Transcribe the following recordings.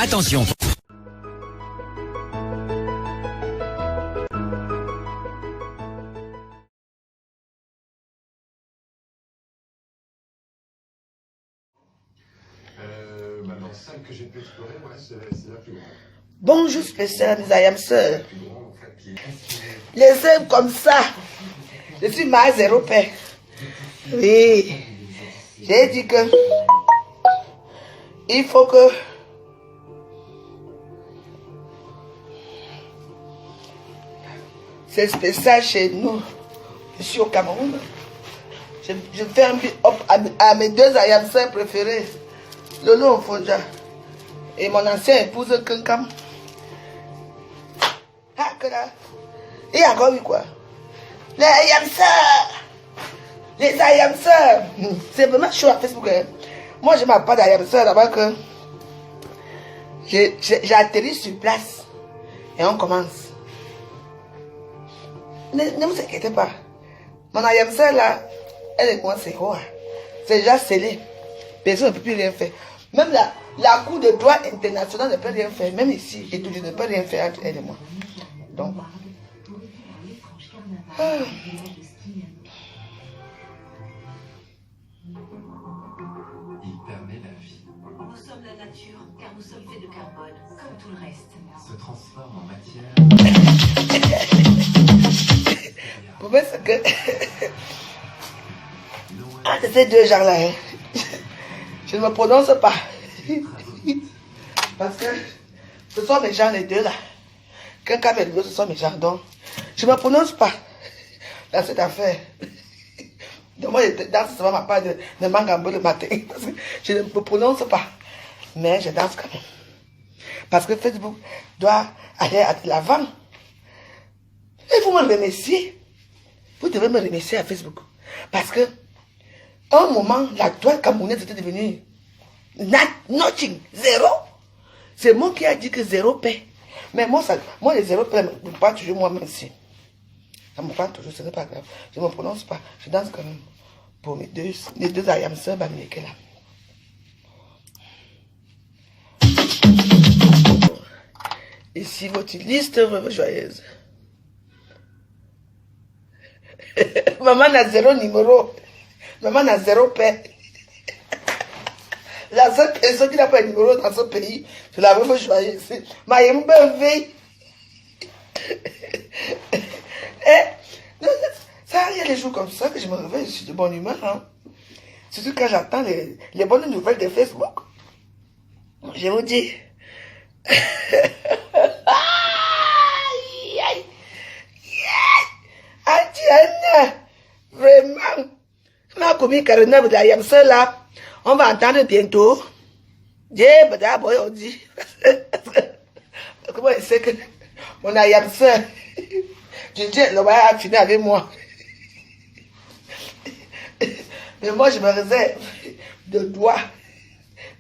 Attention. Maintenant, celle que j'ai pu explorer, ouais, c'est la plus grande. Bonjour spécial, mes ayam sœurs. Les aime comme ça. Je suis ma zéro paix. Oui. J'ai dit que il faut que c'est spécial chez nous. Je suis au Cameroun. Je fais un big up à mes deux ayam sœurs préférés. Lolo Fonja et mon ancienne épouse Kenkam. Ah, que là. Et encore eu quoi? Les ayam sœurs. Les ayam sœurs. C'est vraiment chaud à Facebook. Hein. Moi, je ne m'appelle pas d'ayam sœurs d'abord que j'ai atterri sur place. Et on commence. Ne vous inquiétez pas. Mon ayam sœur là, elle et moi, c'est quoi? C'est déjà scellé. Personne ne peut plus rien faire. Même la Cour de droit international ne peut rien faire. Même ici, et tout, je ne peux rien faire entre elle et moi. Donc. Il permet la vie. Nous sommes la nature, car nous sommes faits de carbone, comme tout le reste. Se transforme en matière. Pour moi, c'est que. Ah, c'est ces deux gens-là. Hein. Je ne me prononce pas. Parce que ce sont mes gens, les deux là. Quelqu'un et l'autre, ce sont mes gens. Donc, je ne me prononce pas dans cette affaire. Donc, moi, je danse souvent ma part de mangambo le matin. Parce que je ne me prononce pas. Mais je danse quand même. Parce que Facebook doit aller à l'avant. Et vous me remerciez. Vous devez me remercier à Facebook. Parce que, à un moment, la toile camerounaise était devenue nothing, zéro. C'est moi qui a dit que zéro paix. Mais moi, les zéro paix, je me parle toujours moi-même ici. Ça me parle toujours, ce n'est pas grave. Je ne me prononce pas. Je danse quand même pour les deux ayam sœurs bamileke là. Ici, votre liste joyeuse. Maman n'a zéro numéro. Maman n'a zéro paix. La seule personne qui n'a pas de numéro dans ce pays, je la veux joyeuse. Ma yembe veille. Ça arrive les jours comme ça que je me réveille, je suis de bonne humeur. Hein. Surtout quand j'attends les bonnes nouvelles de Facebook. Je vous dis. Adiana, vraiment. Ma commune Karina de la là, on va entendre bientôt. On dit. Comment il sait que mon ayamseur, je dis, le voyage a fini avec moi. Mais moi, je me réserve de doigts.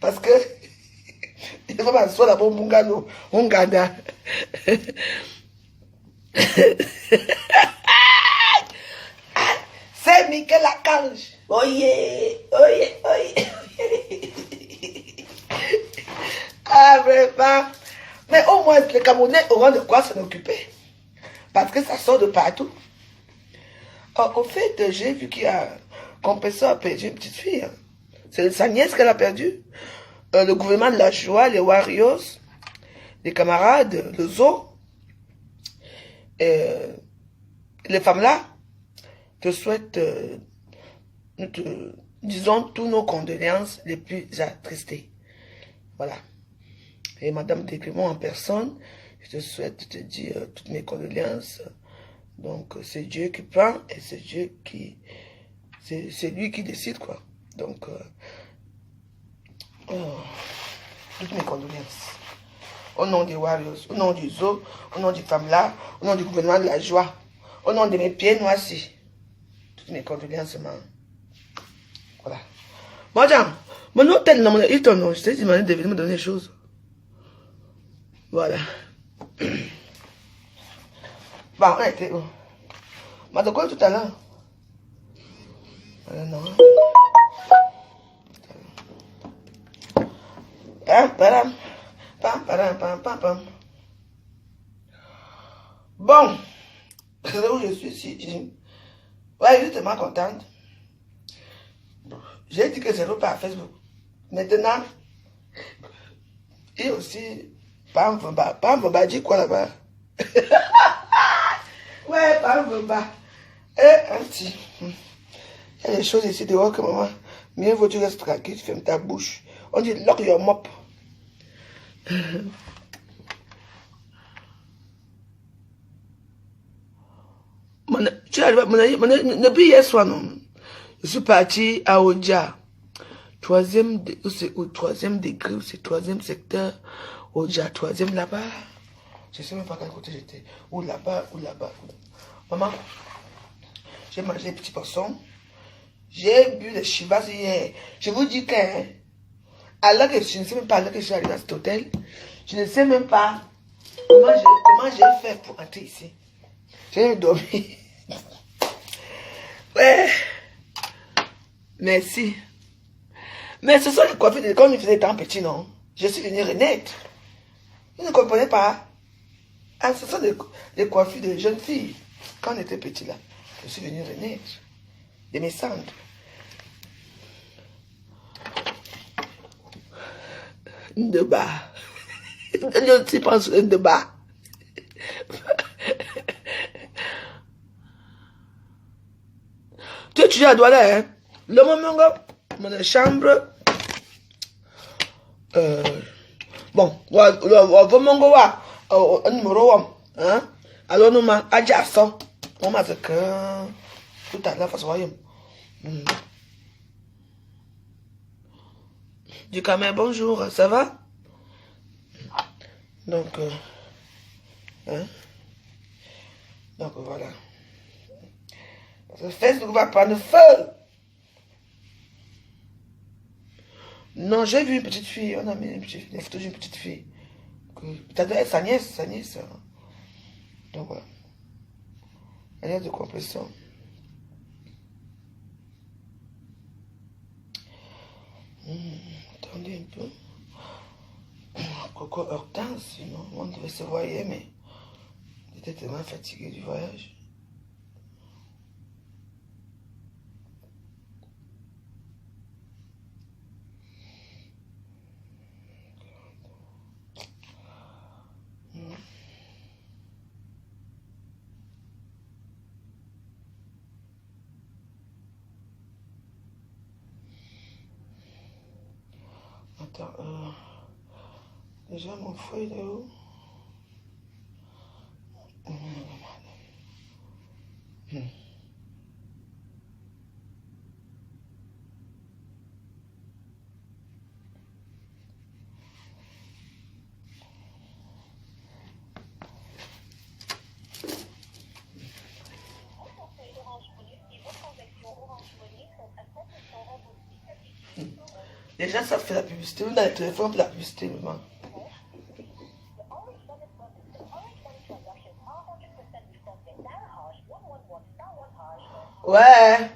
Parce que il faut m'asseoir là-bas au Mungano, Unganda. C'est Michael Lacange. Oye, oye, oye. Ah, vraiment. Mais au moins, les Camerounais auront de quoi s'en occuper. Parce que ça sort de partout. Au fait, j'ai vu qu'il y a un compresseur a perdu une petite fille. Hein. C'est sa nièce qu'elle a perdue. Le gouvernement de la joie, les Warriors, les camarades, le zoo, les femmes là, te souhaitent, disons, tous nos condoléances les plus attristées. Voilà. Et Madame Desclément en personne, je te souhaite de te dire toutes mes condoléances. Donc, c'est Dieu qui prend et c'est Dieu qui... C'est lui qui décide, quoi. Donc, toutes mes condoléances. Au nom des Warriors, au nom du zoo, au nom du Famla, au nom du gouvernement de la joie, au nom de mes pieds noircis. Toutes mes condoléances, man. Voilà. Moi, Jean, mon nom tel nom, il ton nom. Je t'ai demandé de venir me donner des choses. Voilà. Bon, on était où? Mais de quoi tout à l'heure? Non. Pam, pam, pam, Pam, pam, pam, pam, pam. Bon, c'est là où je suis ici. Ouais, je suis tellement contente. J'ai dit que c'est pas à Facebook. Maintenant, et aussi, Pam Vomba dit quoi là-bas? Ouais, Pam Vomba. Et un petit. Il y a des choses ici dehors que maman, mieux vaut tu restes tranquille, tu fermes ta bouche. On dit lock your mop. Tu arrives, depuis hier soir, non? Je suis parti à Oja. Troisième degré, c'est troisième secteur. Oja, troisième là-bas. Je ne sais même pas quel côté j'étais. Ou là-bas, ou là-bas. Maman, j'ai mangé des petits poissons. J'ai bu le chivas hier. Je vous dis que, alors que je ne sais même pas, alors que je suis arrivé à cet hôtel, je ne sais même pas comment j'ai fait pour entrer ici. J'ai dormi. Ouais. Merci. Mais ce sont les coiffures de comme ils faisaient tant petit, non? Je suis venue renaître. Vous ne comprenez pas? Ah, ce sont des coiffures de jeunes filles. Quand on était petit là, je suis venue renaître. De mes cendres. De bas. Je pense de bas. Tu étudies à Douala, hein? Le moment, mon chambre. Bon, vraiment, un numéro, hein? Alors, nous, adjacent. On m'a dit que tout à l'heure, façon, du Cameroun, bonjour, ça va? Donc, hein? Donc, voilà. Parce que Facebook va prendre feu. Non, j'ai vu une petite fille. On a mis des photos d'une petite fille. Ça doit être sa nièce. Donc voilà. Elle est de compression. Attendez un peu. Coco Hortense, sinon on devait se voir, mais j'étais tellement fatigué du voyage. Attends, déjà mon fouet il est où? Les gens savent faire la publicité. Vous dans les téléphones pour la publicité, maman. Ouais.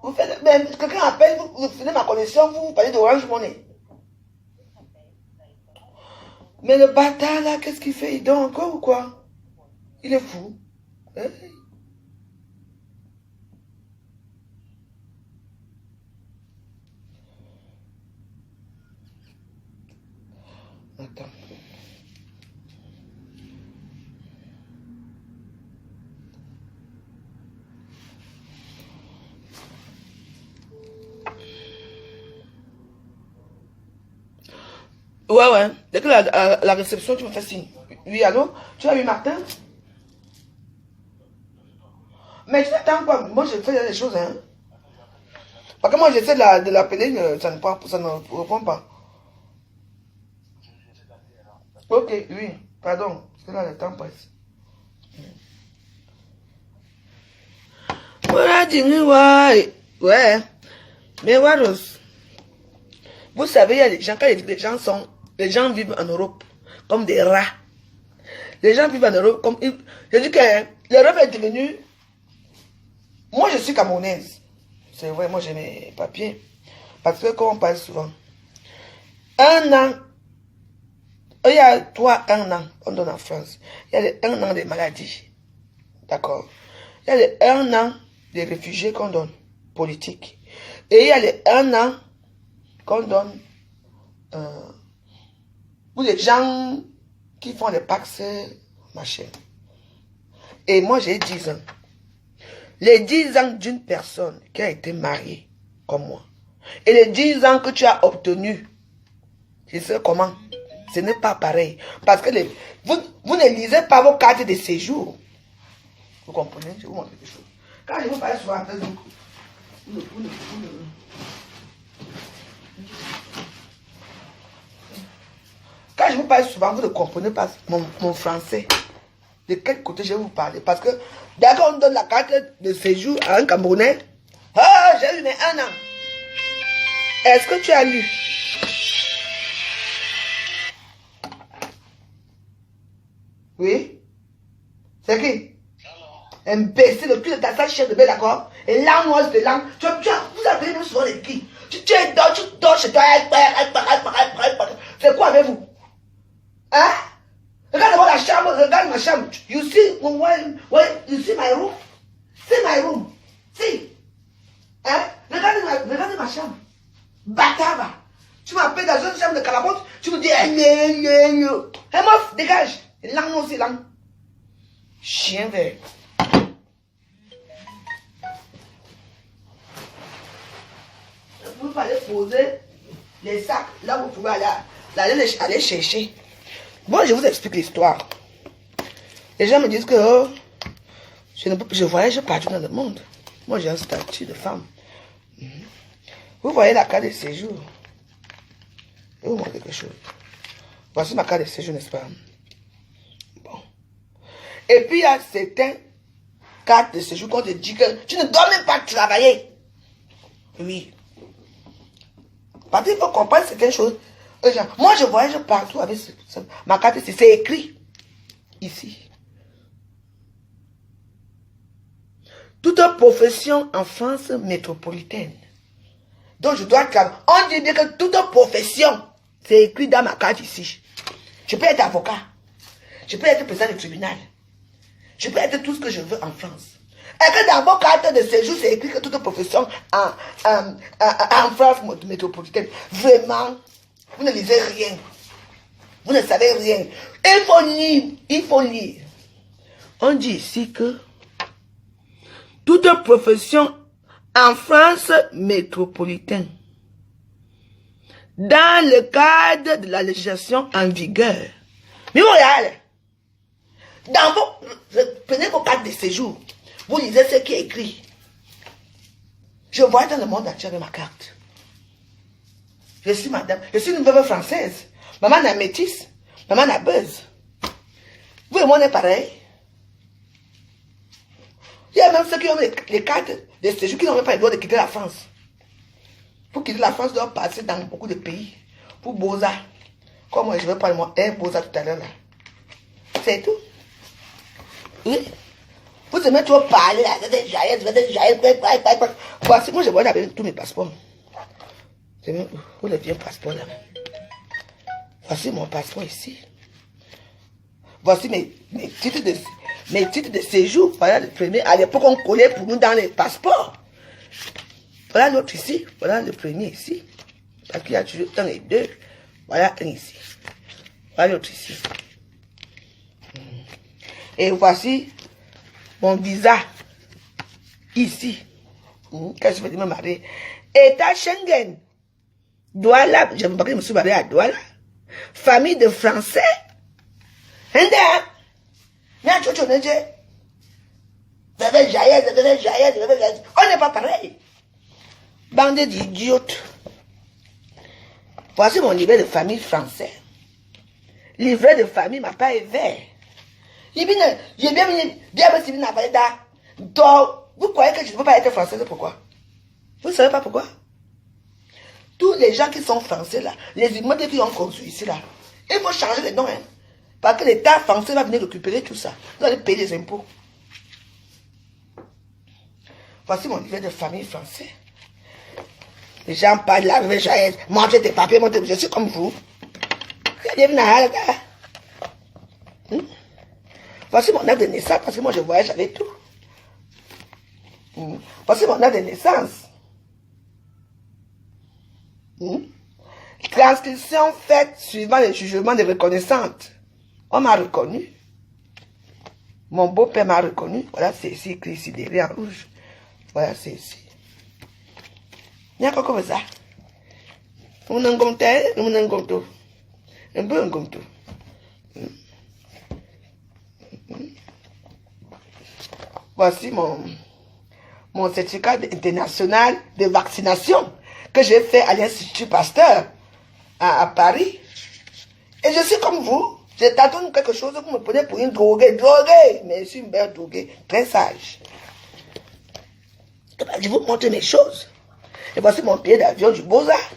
Vous faites, mais quelqu'un appelle, vous faites ma connexion, vous parlez d'Orange Money. Mais le bâtard là, qu'est-ce qu'il fait? Il dort encore ou quoi? Il est fou. Hein? Attends. Ouais. Dès que la réception, tu me fais signe. Oui, allô? Tu as vu Martin? Mais tu t'attends quoi? Moi, je fais des choses, hein. Parce que moi, j'essaie de l'appeler, ça ne répond pas. Ok, oui, pardon. Parce que là, le temps passe. Ouais. Mais Waros, vous savez, il y a des gens, quand les gens vivent en Europe comme des rats. Les gens vivent en Europe comme... Je dis que l'Europe est devenue... Moi, je suis camerounaise. C'est vrai, moi j'ai mes papiers. Parce que comme on parle souvent, 1 an, il y a 1 an, on donne en France. Il y a les 1 an de maladie. D'accord. Il y a les 1 an des réfugiés qu'on donne, politiques. Et il y a les 1 an qu'on donne pour les gens qui font les pax, machin. Et moi j'ai 10 ans. Les 10 ans d'une personne qui a été mariée comme moi. Et les 10 ans que tu as obtenus, tu sais comment? Ce n'est pas pareil. Parce que vous ne lisez pas vos cartes de séjour. Vous comprenez? Je vous montre quelque chose. Quand je vous parle souvent après, quand je vous parle souvent, vous ne comprenez pas mon français. De quel côté je vais vous parler? Parce que dès qu'on donne la carte de séjour à un Camerounais, ah, j'ai eu mais 1 an. Est-ce que tu as lu? Oui? C'est qui? Imbécile, le cul de ta sale chef de bête, d'accord? Et langue de langue. Vous appelez nous souvent les qui? Tu dors chez toi. C'est quoi avec vous? Hein? Regarde la chambre, regarde ma chambre. You see my room? See my room? See? Hein? Regarde ma chambre. Batava. Tu m'appelles dans une chambre de calabote, tu me dis, hey, meuf, dégage. Langue aussi, langue. Chien vert. Vous pouvez aller poser les sacs là où vous pouvez aller chercher. Bon, je vous explique l'histoire. Les gens me disent que je voyage partout dans le monde. Moi, j'ai un statut de femme. Vous voyez la carte de séjour. Je vais vous montrer quelque chose. Voici ma carte de séjour, n'est-ce pas? Bon. Et puis, il y a certaines cartes de séjour qu'on te dit que tu ne dois même pas travailler. Oui. Parce qu'il faut comprendre certaines choses. Moi, je voyage partout avec ma carte, c'est écrit ici. Toute profession en France métropolitaine. Donc, je dois travailler. On dit bien que toute profession, c'est écrit dans ma carte ici. Je peux être avocat. Je peux être président du tribunal. Je peux être tout ce que je veux en France. Et que dans vos cartes de séjour, c'est écrit que toute profession en France métropolitaine. Vraiment, vous ne lisez rien. Vous ne savez rien. Il faut lire. Il faut lire. On dit ici que toute profession en France métropolitaine, dans le cadre de la législation en vigueur. Mais regardez, prenez vos cartes de séjour, vous lisez ce qui est écrit. Je vois dans le monde entier avec ma carte. Je suis madame, je suis une veuve française. Maman n'a métisse, maman n'a buzz. Vous et moi, on est pareil. Il y a même ceux qui ont les cartes de séjour qui n'ont pas le droit de quitter la France. Pour quitter la France, doivent passer dans beaucoup de pays. Pour Boza. Comme moi, je vais parler moi, un Boza tout à l'heure là. C'est tout. Oui. Vous aimez toujours parler là, voici, moi je vois avec tous mes passeports. Où le vieux passeport là? Voici mon passeport ici. Voici mes titres de séjour. Voilà le premier. À l'époque, on collait pour nous dans les passeports. Voilà l'autre ici. Voilà le premier ici. Parce qu'il y a toujours un et deux. Voilà un ici. Voilà l'autre ici. Et voici mon visa. Ici. Quand je vais me marier. État Schengen. Douala. Je ne veux pas que je me suis marié à Douala. Famille de Français. On n'est pas pareil. Bande d'idiotes. Voici mon livret de famille français. Livret de famille, ma part est vert. J'ai bien vous croyez que je ne peux pas être française, pourquoi? Vous ne savez pas pourquoi? Tous les gens qui sont français là, les immeubles qui ont construit ici là, il faut changer les noms, hein. Parce que l'État français va venir récupérer tout ça. Vous allez payer les impôts. Voici mon livret de famille français. Les gens parlent de la joyeuse. Mangez tes papiers, je suis comme vous. Voici mon acte de naissance, parce que moi je voyage avec tout. Voici mon acte de naissance. Transcription faite suivant les jugements de reconnaissante. On m'a reconnu. Mon beau-père m'a reconnu. Voilà, c'est ici, écrit ici, derrière en rouge. Voilà, c'est ici. Il y a quoi comme ça? On a un gomte, on a un gomte. Un peu un gomte. Voici mon certificat international de vaccination que j'ai fait à l'Institut Pasteur à Paris. Et je suis comme vous. Je t'attends quelque chose, vous me prenez pour une droguée. Mais je suis une belle droguée, très sage. Je vous montre mes choses. Et voici mon billet d'avion du Beaux-Arts.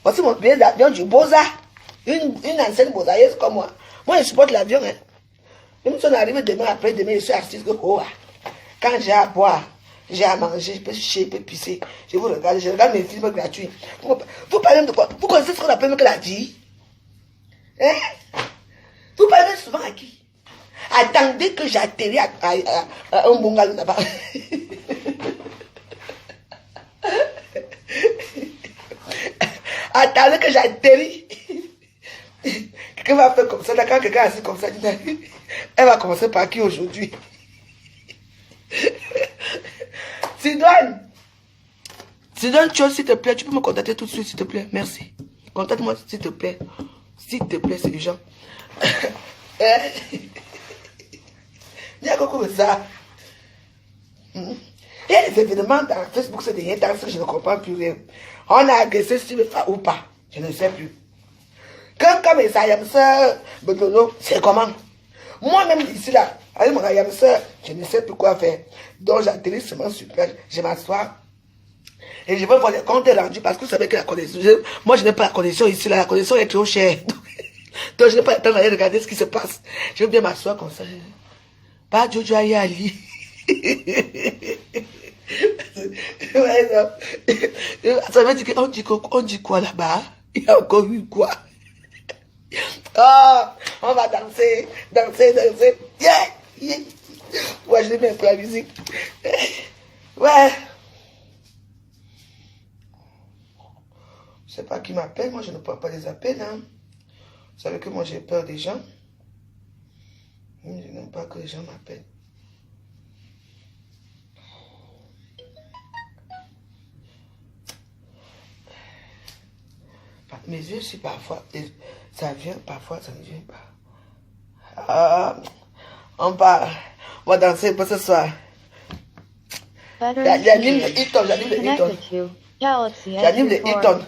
Voici mon billet d'avion du Beaux-Arts. Une ancienne beaux-artaise comme moi. Moi, je supporte l'avion. Hein. Même si on arrive demain, après-demain, je suis assise. Quand j'ai à boire, j'ai à manger, je peux chier, je peux pisser. Je vous regarde, je regarde mes films gratuits. Vous parlez de quoi? Vous connaissez ce qu'on appelle que la vie? Hein? Vous parlez souvent à qui? Attendez que j'atterris à un bungalow là-bas. Attendez que j'atterris. Quelqu'un va faire comme ça. Quand quelqu'un est assis comme ça, elle va commencer par qui aujourd'hui? Sidoine, s'il te plaît, tu peux me contacter tout de suite, s'il te plaît. Merci. Contacte-moi, s'il te plaît. S'il te plaît, c'est urgent. Il y a quoi comme ça? Il y a des événements dans Facebook, c'est des temps que je ne comprends plus rien. On a agressé si le pas ou pas. Je ne sais plus. Quand ça y a ça, c'est comment? Moi-même ici là, avec mon ayamseur, je ne sais plus quoi faire. Donc j'atterris seulement sur place, je m'assois. Et je vais voir les comptes rendus parce que vous savez que la connexion, moi je n'ai pas la connexion ici là, la connexion est trop chère. Donc je n'ai pas le temps d'aller regarder ce qui se passe. Je veux bien m'asseoir comme ça. Pas Jojo Ali. Ça veut dire qu'on dit quoi là-bas? Il y a encore eu quoi? Oh, on va danser. Yeah. Ouais, je l'ai mis un peu la musique. Ouais. Je sais pas qui m'appelle, moi je ne prends pas les appels. Hein. Vous savez que moi j'ai peur des gens. Je n'aime pas que les gens m'appellent. Mes yeux, si parfois, ça vient, parfois ça ne vient pas. Ah, on va danser pour ce soir. J'anime le Hilton, j'anime le Hilton. J'anime le Hilton.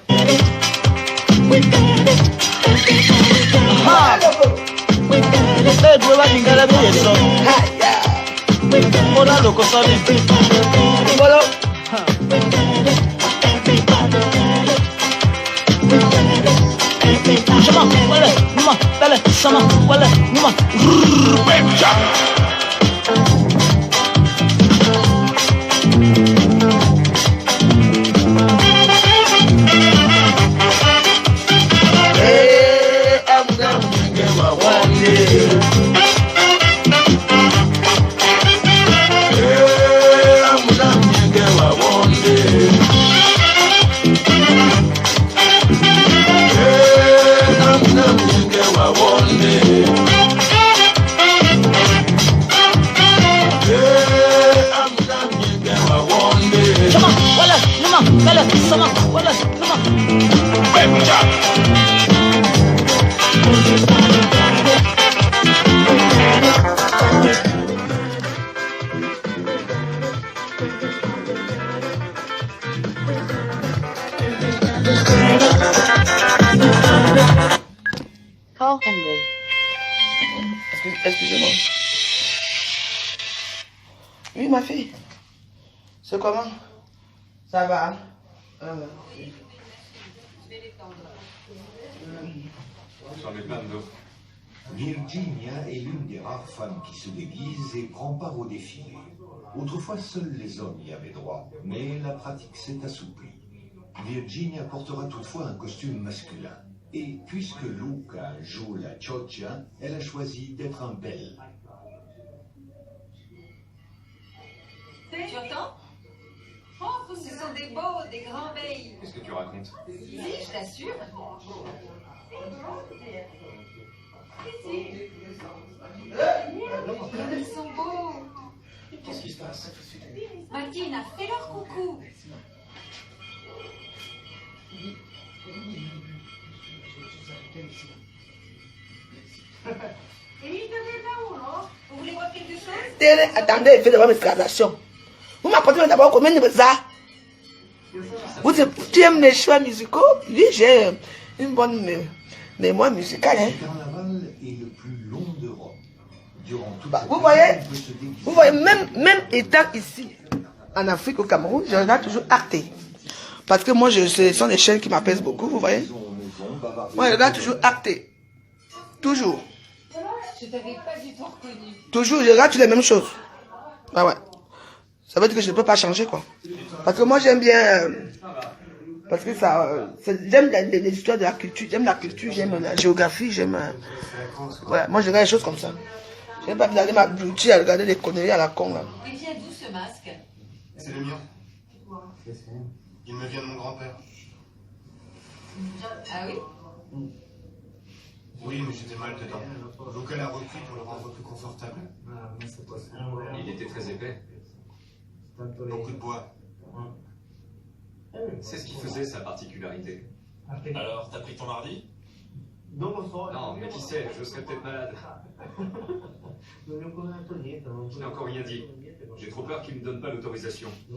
Call Henry. Excusez-moi. Oui, ma fille. C'est comment? Ça va? J'en ai plein de dos. Virginia est l'une des rares femmes qui se déguise et prend part au défilé. Autrefois, seuls les hommes y avaient droit, mais la pratique s'est assouplie. Virginia portera toutefois un costume masculin. Et puisque Luca joue la Cioccia, elle a choisi d'être un bel. Tu entends? Oh, ce sont des beaux, des grands beils. Qu'est-ce que tu racontes? Si, je t'assure. Ils sont beaux. Qu'est-ce qui se passe? Martina, fais leur coucou. Vous voulez voir quelque chose? Attendez, faites devant mes transactions. Vous m'apportez d'abord combien de ça? Tu aimes les choix musicaux? Oui, j'ai une bonne mémoire musicale. Hein? Le carnaval est le plus long d'Europe. Durant toute Bah, cette vous période, voyez, on peut se déguiser. vous voyez, même étant ici, en Afrique, au Cameroun, je regarde toujours Arte. Parce que moi, ce sont des chaînes qui m'apaisent beaucoup, vous voyez. Moi, je regarde toujours Arte. Toujours. Je t'avais pas du tout reconnu. Toujours, je regarde toutes les mêmes choses. Ah ouais. Ça veut dire que je ne peux pas changer, quoi. Parce que moi, j'aime bien... parce que ça... j'aime les histoires de la culture. J'aime la culture, j'aime la géographie, j'aime... voilà, moi, je regarde les choses comme ça. Je n'aime pas regarder ma beauty à regarder des conneries à la con, là. Il vient d'où ce masque? C'est le mien. Il me vient de mon grand-père. Ah oui? Oui, mais j'étais mal dedans. Donc elle a repris pour le rendre plus confortable. Il était très épais. Beaucoup de bois. C'est ce qui faisait sa particularité. Alors, t'as pris ton mardi? Non, mais qui sait, je serais peut-être malade. Je n'ai encore rien dit. J'ai trop peur qu'il ne me donne pas l'autorisation. Je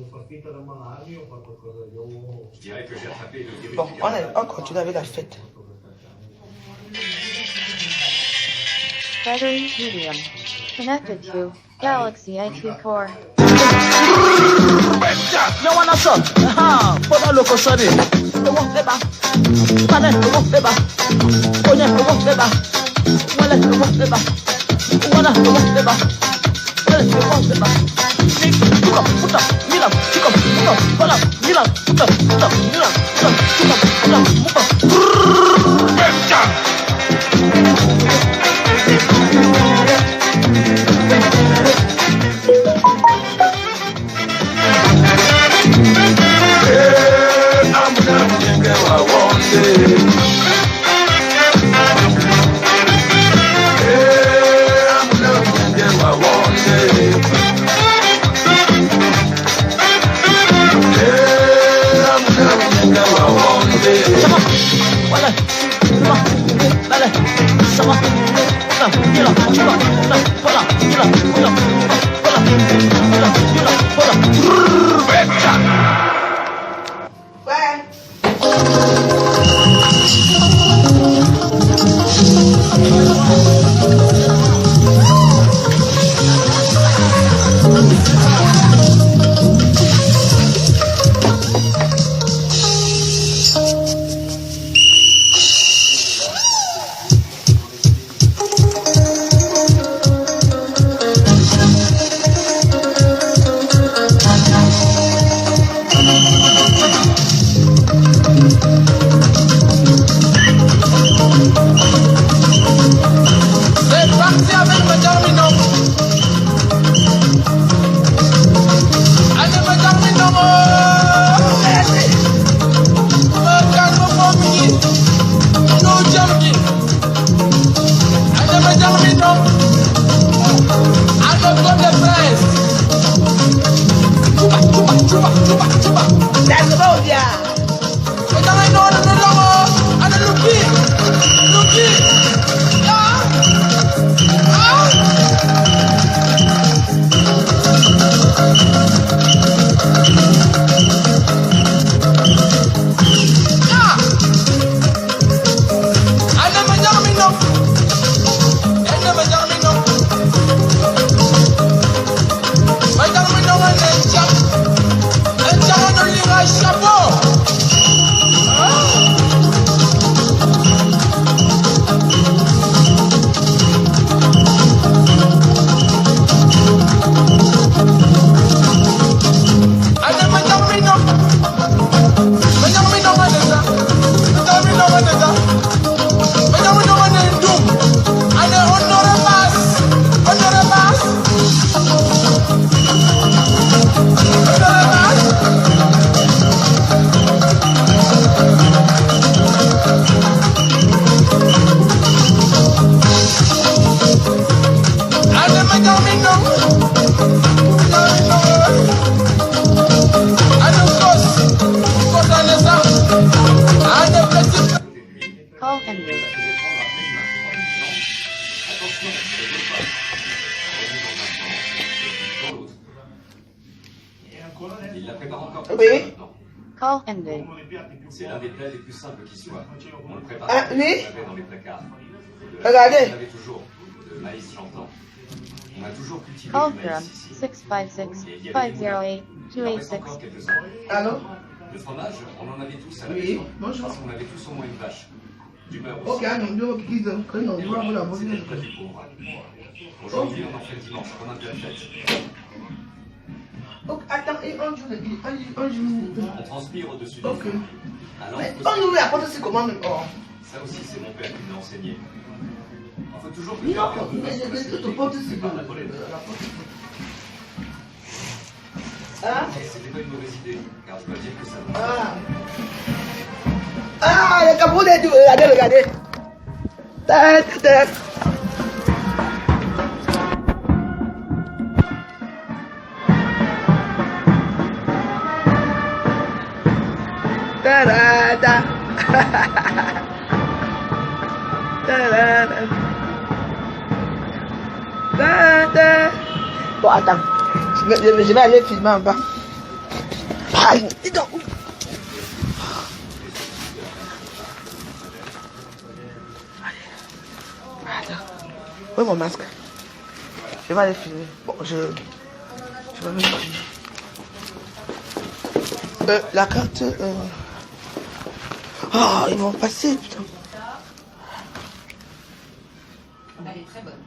dirais que j'ai attrapé le virus Bon, du carnaval. on continue avec la fête. Battery medium. Connected to Galaxy IQ Core. Nyawana son, pona loko soni. Ewo leba, pane ewo leba, onye ewo leba, wale ewo leba, wana ewo leba, wale ewo leba. Chuka, puta, mila, chuka, puta, wala, mila, puta, mila, puta, chuka, puta, muka. Il la prépare encore Oui. maintenant. Call ended. C'est l'un des plats les plus simples qui soit. On le prépare Ah, oui. dans les placards. Regardez. On avait toujours de maïs chantant. On a toujours cultivé Call du from maïs ici. 656 508 Il en reste 286. encore quelques-uns. Allô? Le fromage, on en avait tous à la Oui, maison. bonjour. Parce qu'on avait tous au moins une vache. Du beurre aussi. Ok, non, non, qui dit, non, non, Et non, voilà, non, c'était non, le plat du pauvre. Aujourd'hui, on en fait le dimanche, comme un plat de fête. Ok, attends, et un jour, On transpire au-dessus du Ok. feu. Alors, Mais il faut on nous la porte, c'est comment même? Oh. Ça aussi, c'est mon père qui me l'a enseigné. Il faut toujours que Non, quelqu'un mais te porte, c'est par comme la polette. Hein? C'était pas une mauvaise idée, car je dois dire que ça va. Ah, le Camerounais, regardez, regardez. Ta, ta, ta. Ta, ta, ta. Ta, ta, ta. Ta, ta. Bon, attends. Je vais aller filmer en bas. Aïe, dis donc. Où est mon masque? Je vais aller filmer. Bon, je vais me filmer. La carte... Oh, ils vont passer, putain. Elle est très bonne.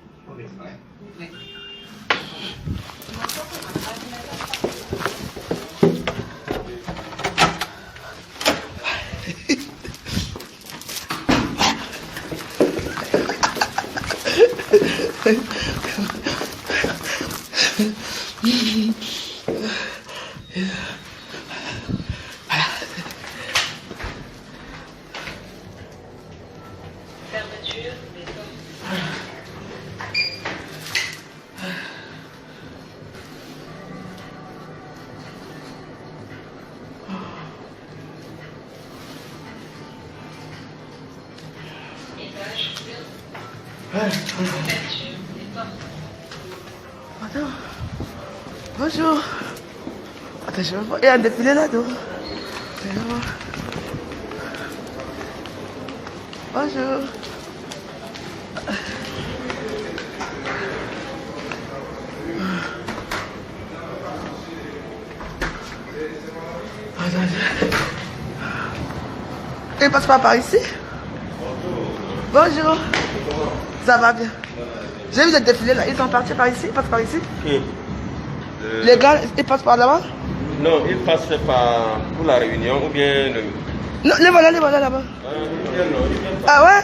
Oui. Fermeture des portes. Étage 0. Ouverture des portes. Attends. Bonjour. Attends, je vais voir. Il y a un défilé là-dedans. Je vais voir. Bonjour. Attends. Il passe pas par ici? Bonjour. Ça va bien. J'ai vu le défilé là. Ils sont partis par ici? Ils passent par ici? Les gars, ils passent par là-bas? Non, ils passent par pour la réunion ou bien le... Non, les voilà là-bas. Ah ouais?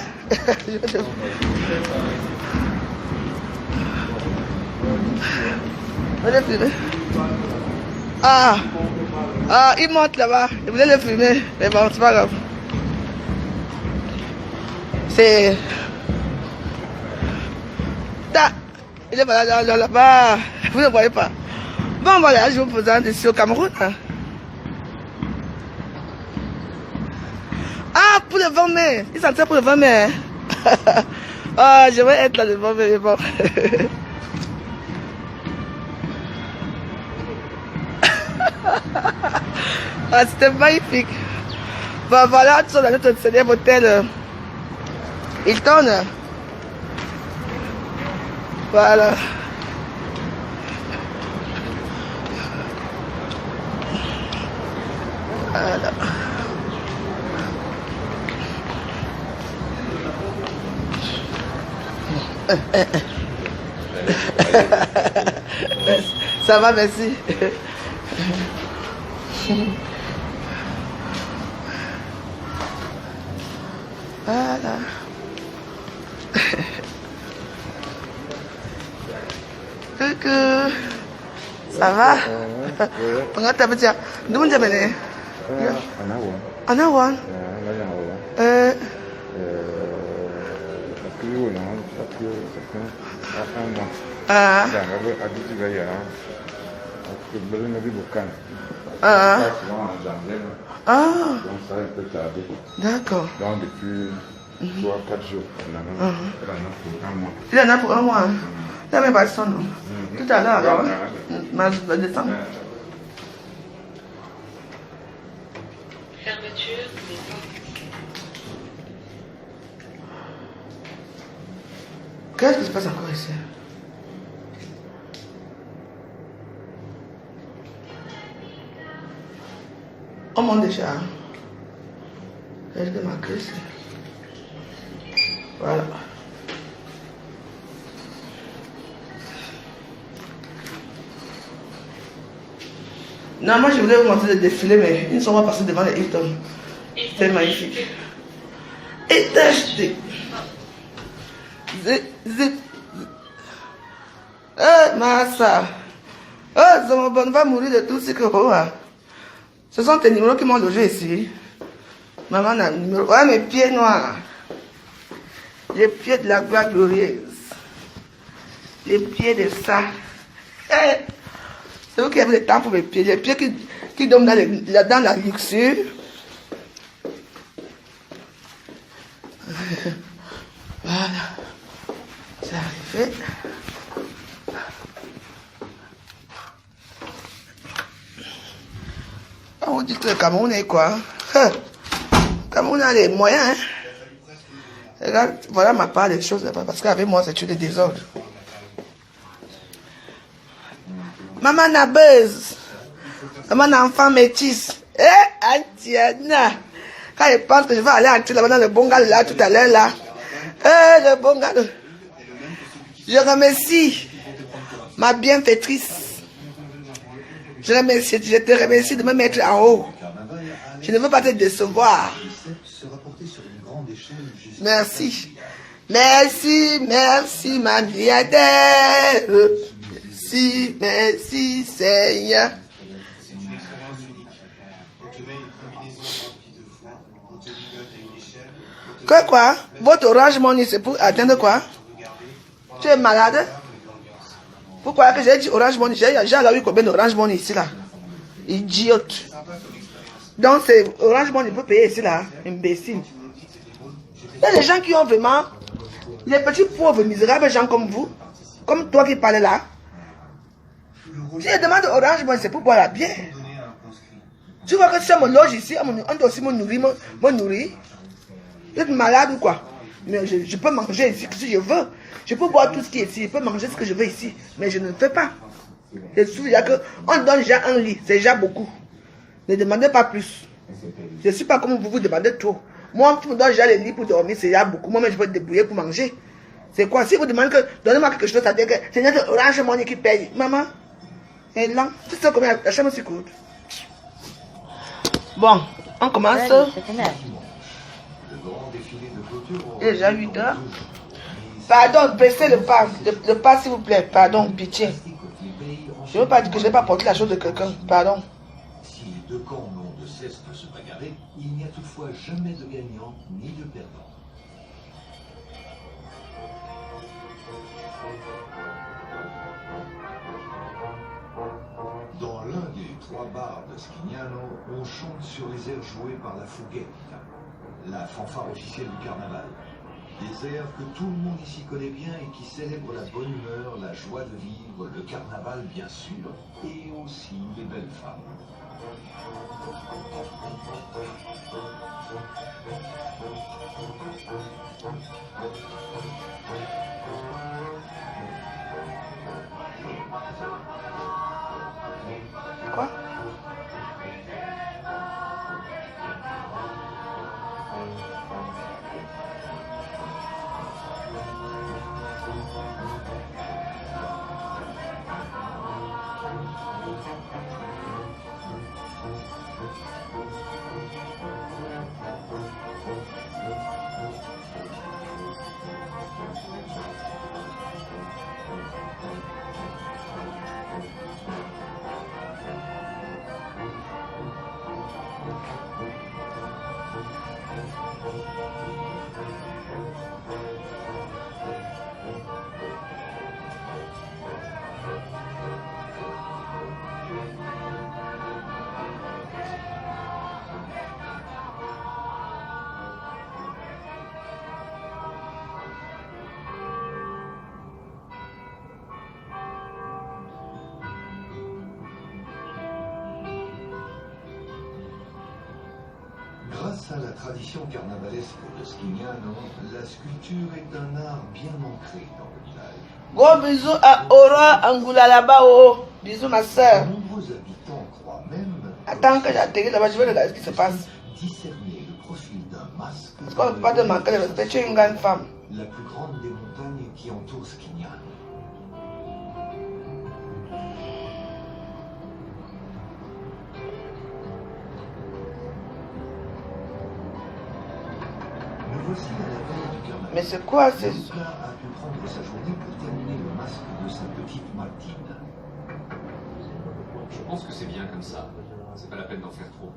Ah, ils montent là-bas. Ils voulaient le filmer. Mais bon, c'est pas grave. C'est... Il est là-bas. Vous ne voyez pas. Bon, voilà, je vous présente ici au Cameroun. Ah, pour le 20 mai. Ils sont entrés pour le 20 mai. Ah, je vais être là le 20 mai. Bon. Ah, c'était magnifique. Bon, voilà, nous sommes dans notre célèbre hôtel Hilton. Voilà. Voilà. Ça va, merci. Voilà. Coucou. Ça va? Comment t'as fait? D'où tu es? Anawan. D'accord. Donc depuis 3 4 jours. Il en a pour un mois. Il n'a même pas son nom. Tout à l'heure, alors. Je vais descendre. Qu'est-ce qui se passe encore ici? On monte déjà. Est-ce que ma crise? Voilà. Non, moi je voulais vous montrer le défilé, mais ils ne sont pas passés devant les Hilton. C'est magnifique. Et d'acheter. Massa. Zamobon va mourir de tout ce que ce sont tes numéros qui m'ont logé ici. Maman a un numéro. Ouais, mes pieds noirs. Les pieds de la gloire glorieuse. Les pieds de ça. C'est vous qui avez le temps pour mes pieds. Les pieds qui donnent dans la luxure. Voilà. C'est arrivé. On dit que le Cameroun est quoi? Le Cameroun a les moyens. Hein? Regarde, voilà ma part des choses là-bas. Parce qu'avec moi, c'est tout des désordres. Maman nabeuse. Maman enfant métisse. Antiana. Quand je pense que je vais aller entrer là-bas dans le bungalow là tout à l'heure là. Le bungalow. Je remercie ma bienfaitrice. Je te remercie de me mettre en haut. Je ne veux pas te décevoir. Merci. Merci, merci, ma milliardaire. Merci, merci, Seigneur. Quoi? Votre Orange Money, c'est pour atteindre quoi? Tu es malade? Pourquoi que j'ai dit Orange Money? J'ai alors eu combien d'Orange Money ici là? Idiote. Donc c'est Orange Money pour payer ici là, imbécile. Il y a des gens qui ont vraiment, les petits pauvres misérables gens comme vous, comme toi qui parlais là. Si je demande Orange Money, c'est pour boire la bière. Tu vois que si on me loge ici, on doit aussi me nourrir. Vous êtes malade ou quoi? Mais je peux manger ici si je veux. Je peux boire tout ce qui est ici. Je peux manger ce que je veux ici. Mais je ne le fais pas. Je suis déjà que on donne déjà un lit. C'est déjà beaucoup. Ne demandez pas plus. Je ne suis pas comme vous demandez trop. Moi, tu me donnes déjà les lits pour dormir. C'est déjà beaucoup. Moi-même, je peux te débrouiller pour manger. C'est quoi? Si vous demandez que donnez-moi quelque chose, ça veut dire que c'est notre Orange Money qui paye. Maman, et là, tu sais combien la chambre s'y coûte. Bon, on commence. Il est déjà 8 heures. Pardon, baissez le pas. Le pas, s'il vous plaît. Pardon, pitié. Je ne veux pas dire que je n'ai pas porté la chose de quelqu'un. Pardon. Si les deux camps n'ont de cesse de se bagarrer, il n'y a toutefois jamais de gagnant ni de perdant. Dans l'un des 3 bars de Schignano, on chante sur les airs joués par la Fughetta, la fanfare officielle du carnaval. Des airs que tout le monde ici connaît bien et qui célèbrent la bonne humeur, la joie de vivre, le carnaval bien sûr, et aussi les belles femmes. Quoi? Grâce à la tradition carnavalesque de Schignano, la sculpture est un art bien ancré dans le Gros bisous à Aura Angoula là-bas. Oh. Bisous ma soeur. Nombreux habitants croient même. Attends que j'atterris là-bas, je vais regarder ce qui se passe. Discerner le profil d'un masque. Parce qu'on ne peut pas te manquer de respect. Tu es une grande femme. La plus grande des montagnes qui entoure Skignano. Nous voici à la veille du carnaval. Mais c'est quoi Luca a pu prendre sa journée pour terminer le masque de sa petite Martine. Je pense que c'est bien comme ça. C'est pas la peine d'en faire trop.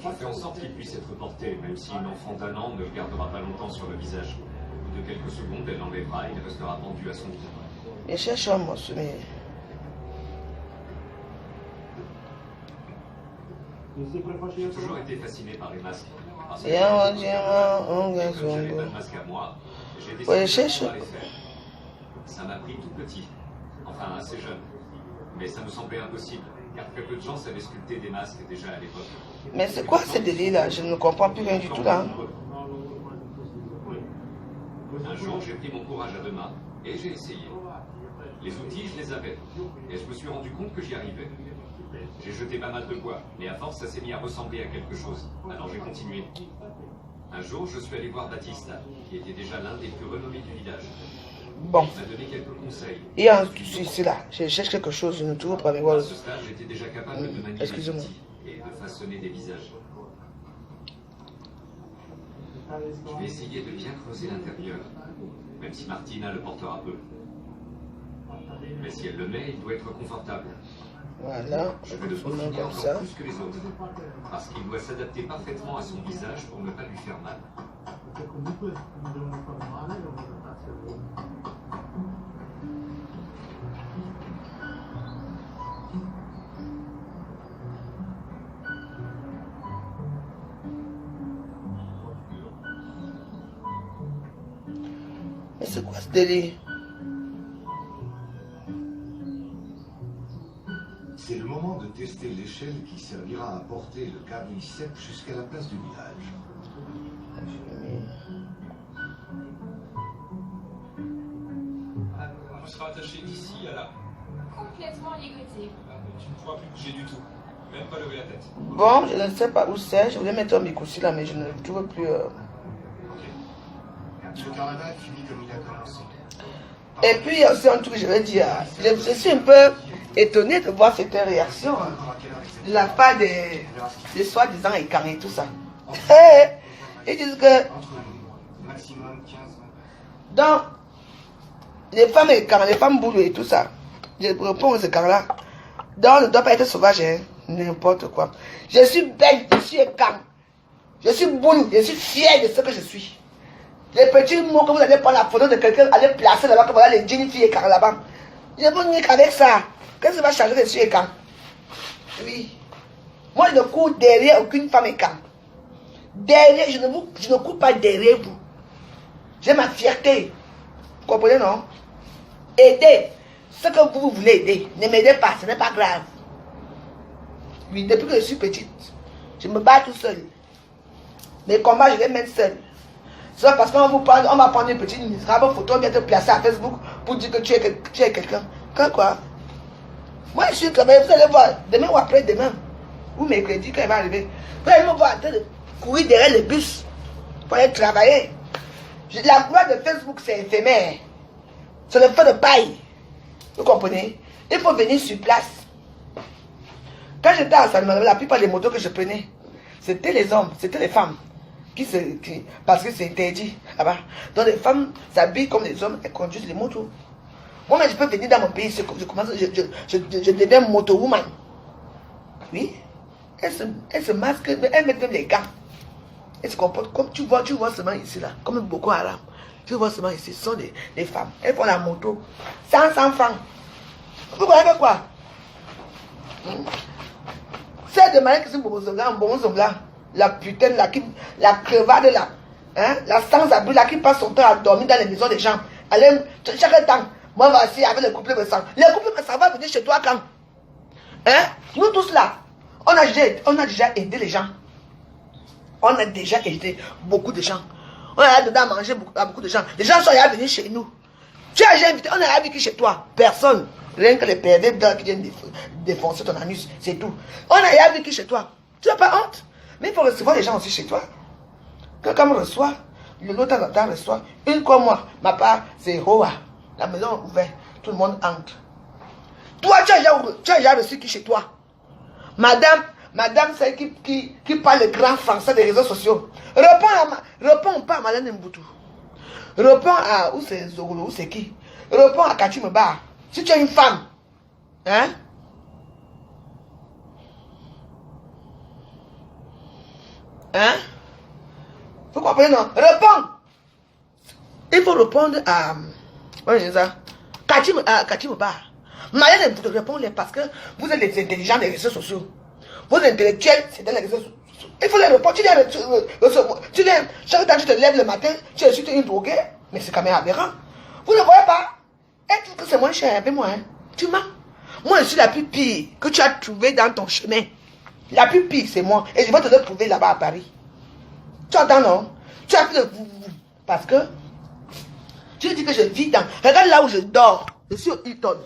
Je fais en sorte qu'il puisse être porté, même si une enfant d'1 an ne le gardera pas longtemps sur le visage. Au bout de quelques secondes, elle l'enlèvera et il restera pendu à son visage. Je cherche un mot, mais... J'ai toujours été fasciné par les masques. Parce que Et on dit, comme j'avais pas de masque à moi, j'ai décidé Ouais, de cherche. pouvoir les faire. Ça m'a pris tout petit, enfin assez jeune. Mais ça me semblait impossible, car très peu de gens savaient sculpter des masques déjà à l'époque. Mais c'est quoi ce délire là? Je ne comprends plus rien du tout là. Un jour, j'ai pris mon courage à 2 mains et j'ai essayé. Les outils, je les avais. Et je me suis rendu compte que j'y arrivais. J'ai jeté pas mal de bois, mais à force, ça s'est mis à ressembler à quelque chose. Alors j'ai continué. Un jour, je suis allé voir Baptista, qui était déjà l'un des plus renommés du village. Bon. Il m'a donné quelques conseils. Il y a un souci ici là. Je cherche quelque chose, je ne trouve pas. Mais voilà. À ce stade, j'étais déjà capable de manier les outils et de façonner des visages. Je vais essayer de bien creuser l'intérieur, même si Martina le portera peu. Mais si elle le met, il doit être confortable. Voilà, Je vais le faisons peaufiner comme encore ça. plus que les autres, parce qu'il doit s'adapter parfaitement à son visage pour ne pas lui faire mal. Mais c'est quoi ce délire? C'est le moment de tester l'échelle qui servira à porter le quadriceps jusqu'à la place du village. On sera attaché d'ici à là. Complètement ligoté. Tu ne pourras plus bouger du tout. Même pas lever la tête. Bon, je ne sais pas où c'est. Je voulais mettre un micro-ci là, mais je ne trouve plus. Le carnaval finit comme il a commencé. Et puis, il y a aussi un truc que je vais dire. Je suis un peu étonné de voir cette réaction hein, de la part des soi-disant écarts et tout ça. Ils disent que Maximum 15 ans. dans les femmes écarts, les femmes boules et tout ça, je réponds aux écarts là. Donc, on ne doit pas être sauvage, hein, n'importe quoi. Je suis belle, je suis écart. Je suis boule, je suis fière de ce que je suis. Les petits mots que vous allez prendre la photo de quelqu'un, allez placer là-bas, que voilà les jeans filles écarts là-bas. Je ne peux nier qu'avec ça. Qu'est-ce qui va changer de je suis écart? Oui. Moi, je ne cours derrière aucune femme écart. Derrière, je ne cours pas derrière vous. J'ai ma fierté. Vous comprenez, non? Aidez. Ce que vous voulez aider. Ne m'aidez pas, ce n'est pas grave. Oui, depuis que je suis petite, je me bats tout seul. Mes combats, je les mène seul. C'est parce qu'on va prendre une petite misérable photo, on vient te placer à Facebook pour dire que tu es quelqu'un. Quoi? Moi, je suis travaillé, vous allez voir, demain ou après-demain, ou mercredi, quand il va arriver, vous allez me voir en train de courir derrière le bus pour aller travailler. La gloire de Facebook, c'est éphémère. C'est le feu de paille. Vous comprenez? Il faut venir sur place. Quand j'étais à Salman, la plupart des motos que je prenais, c'était les hommes, c'était les femmes. Parce que c'est interdit là-bas. Donc les femmes s'habillent comme les hommes et conduisent les motos. Moi, je peux venir dans mon pays, je deviens moto-woman. Oui. Elle se masque, elle met même les gants. Elle se comporte comme tu vois seulement ici, là, comme Boko Haram. Tu vois seulement ici, ce sont des femmes. Elles font la moto. 100 francs. Vous connaissez quoi? C'est de manière que c'est un bon zonga. La putain là, la crevade là, hein, la sans-abri là qui passe son temps à dormir dans les maisons des gens. Allez, chaque temps, moi voici avec le couple de sang. Le couple de sang va venir chez toi quand? Hein? Nous tous là, on a déjà aidé les gens. On a déjà aidé beaucoup de gens. On a dedans à manger à beaucoup de gens. Les gens sont allés venir chez nous. Tu as déjà invité, on a invité chez toi. Personne. Rien que les pervers qui viennent défoncer ton anus. C'est tout. On a invité chez toi. Tu n'as pas honte? Mais il faut recevoir les gens aussi chez toi. Quand on me reçoit, l'autre reçoit. Une comme moi, ma part, c'est Hoa. La maison est ouverte. Tout le monde entre. Toi, tu as déjà reçu qui chez toi? Madame, c'est qui parle le grand français des réseaux sociaux. Réponds pas à Madame Mboutou. Réponds à, où c'est Zogolo, où c'est qui? Réponds à Kati Mba. Si tu es une femme, hein? Hein? Faut comprendre, non? Réponds! Il faut répondre à, Kati Mba. Madame Mboutou, répondez parce que vous êtes les intelligents des réseaux sociaux. Vos intellectuels, c'est dans les réseaux sociaux. Il faut les répondre. Chaque temps que tu te lèves le matin, tu es une droguée. Mais c'est quand même aberrant. Vous ne voyez pas? Est-ce que c'est moins cher avec moi, hein? Tu mens. Moi, je suis la plus pire que tu as trouvée dans ton chemin. La plus pire, c'est moi. Et je vais te le prouver là-bas à Paris. Tu entends, non? Tu as fait le vous. Parce que tu dis que je vis dans... Regarde là où je dors. Je suis au Hilton.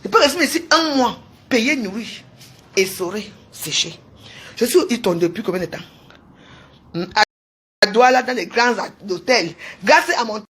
Je peux rester ici un mois, payer, nourrir, essorer, sécher. Je suis au Hilton depuis combien de temps? À Douala, dans les grands hôtels. Grâce à mon